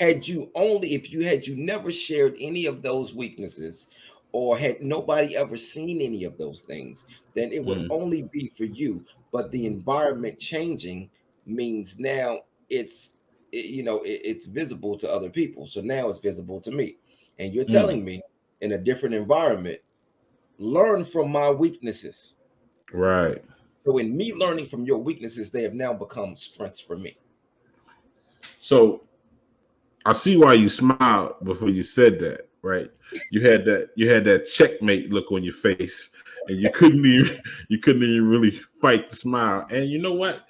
if you had you never shared any of those weaknesses, or had nobody ever seen any of those things, then it would Mm, only be for you. But the environment changing means now it's visible to other people. So now it's visible to me. And you're mm, telling me in a different environment, learn from my weaknesses. right. So in me learning from your weaknesses, they have now become strengths for me. So I see why you smiled before you said that, right? You had that checkmate look on your face, and you couldn't even really fight the smile. And you know what?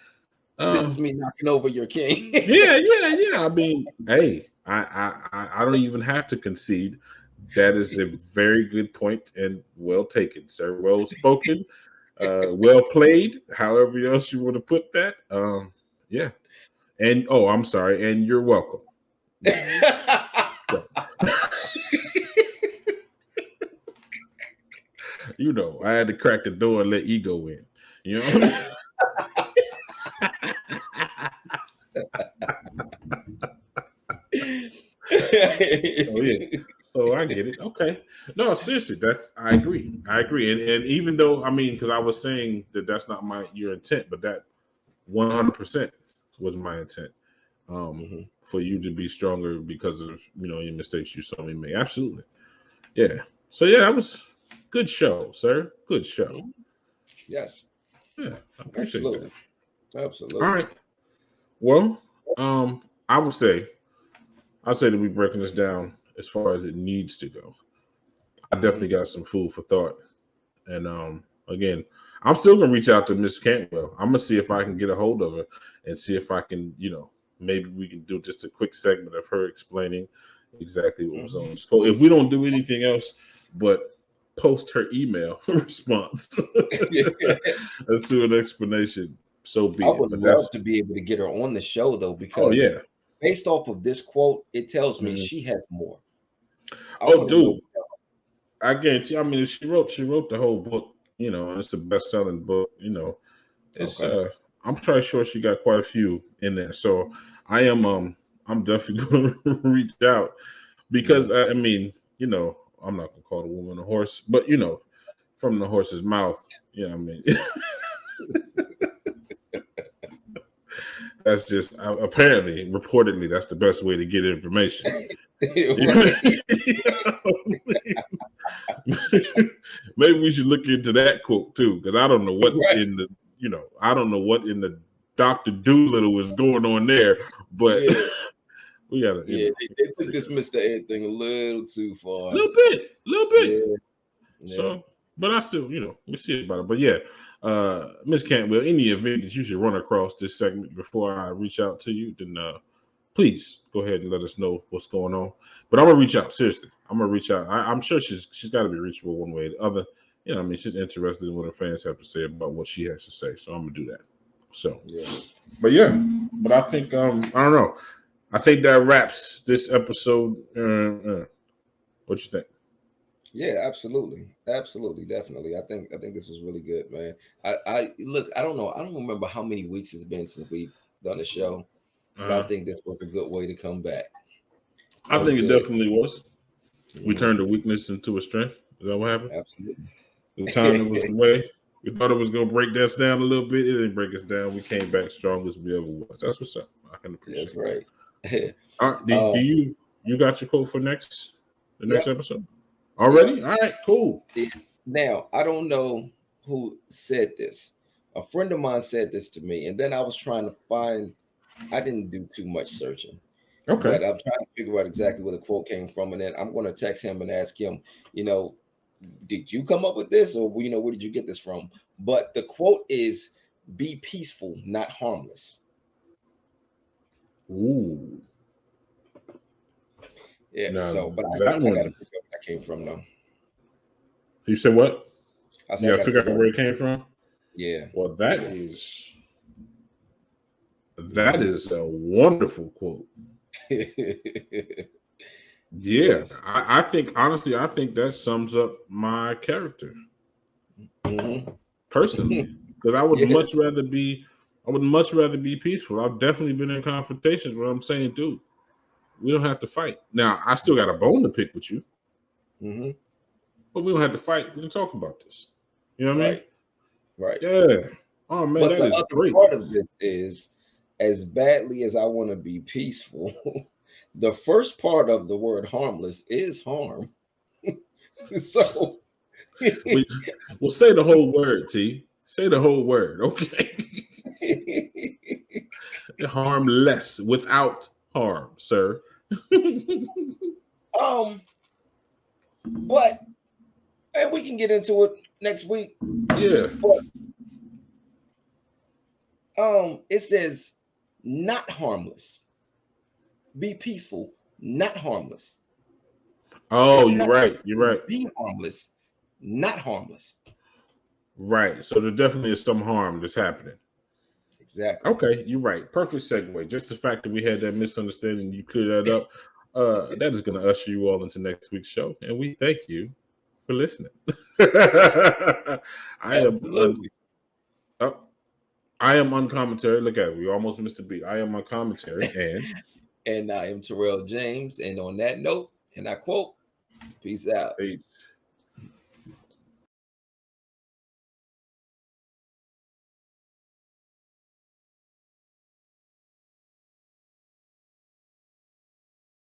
This Uh, is me knocking over your king. yeah. I mean, hey, I don't even have to concede. That is a very good point and well taken, sir. Well spoken, well played. However else you want to put that. Yeah. And oh, I'm sorry. And you're welcome. Yeah. So, I had to crack the door and let ego in. You know what I mean? So yeah. So I get it. Okay. No, seriously, I agree. I agree. And even though because I was saying that that's not your intent, but that 100% was my intent. Mhm. For you to be stronger because of your mistakes you saw me make. Absolutely. Yeah. So yeah, that was good show, sir. Good show. Mhm. Yes, Yeah, I appreciate that. absolutely, All absolutely. right. Well, I would say that we're breaking this down as far as it needs to go. I definitely Mhm. got some food for thought. And again, I'm still gonna reach out to Miss Cantwell. I'm gonna see if I can get a hold of her and see if I can, maybe we can do just a quick segment of her explaining exactly what was on Mhm. the scope. If we don't do anything else but post her email response as to an explanation, so I be it. would But that's love to be able to get her on the show though, oh because yeah. based off of this quote, it tells me Mhm. she has more. I Oh want to know. dude, I guarantee. She wrote the whole book. And it's a best selling book. It's Okay. I'm pretty sure she got quite a few in there. So I am I'm definitely gonna reach out because Mhm. I'm not gonna call the woman a horse, but from the horse's mouth, that's just apparently reportedly that's the best way to get information. Right. Maybe we should look into that quote too, because Right. I don't know what in the Dr. Doolittle is going on there, but Yeah. we gotta, Yeah. They took figure this it out. Mr. Ed thing a little too A far. little bit, a little bit. Yeah. Yeah. So, but I still, we see about it. But yeah, Miss Cantwell, any event that you should run across this segment before I reach out to you, then please go ahead and let us know what's going on. But I'm gonna reach out seriously. I'm gonna reach out. I'm sure she's got to be reachable one way or the other. you know, I mean, she's interested in what her fans have to say about what she has to say. So I'm gonna do that. So, but I think I don't know. I think that wraps this episode. What you think? Yeah, absolutely, definitely. I think this was really good, man. I look. I don't know. I don't remember how many weeks it's been since we've done a show, but I think this was a good way to come back. I think it definitely was. We Mm-hmm. turned a weakness into a strength. Is that what happened? Absolutely. The time it was the way. We thought it was going to break us down a little bit. It didn't break us down. We came back strong as we ever was. That's what's up. I can appreciate That's right. that. All right, do you got your quote for the next episode? Already? Yep. All right, cool. Now, I don't know who said this. A friend of mine said this to me, and then I was trying to find, I didn't do too much searching. Okay. But I'm trying to figure out exactly where the quote came from. And then I'm going to text him and ask him, did you come up with this, or where did you get this from? But the quote is, "Be peaceful, not harmless." Ooh. Yeah. Now, so, but I got to figure out where that came from, though. You said what? I said, you got to figure out where it came from. Yeah. Well, that is a wonderful quote. Yeah, yes. I think honestly, I think that sums up my character personally, because I would much rather be peaceful. I've definitely been in confrontations where I'm saying, dude, we don't have to fight. Now, I still got a bone to pick with you, but we don't have to fight. We can talk about this. You know what I mean? Right. Yeah. Oh man, but that the is other great. part of this is, as badly as I want to be peaceful, the first part of the word harmless is harm. So we'll say the whole word, T. Say the whole word, okay? Harmless, without harm, sir. But and we can get into it next week. Yeah. But it says not harmless. Be peaceful, not harmless. Oh, you're right. You're right. Be harmless, not harmless. Right. So there definitely is some harm that's happening. Exactly. Okay, you're right. Perfect segue. Just the fact that we had that misunderstanding, you clear that up. That is going to usher you all into next week's show, and we thank you for listening. I am Uncommonterry. Look at it. We almost missed a beat. I am Uncommonterry, and I am Tyrell James. And on that note, and I quote, peace out. Peace.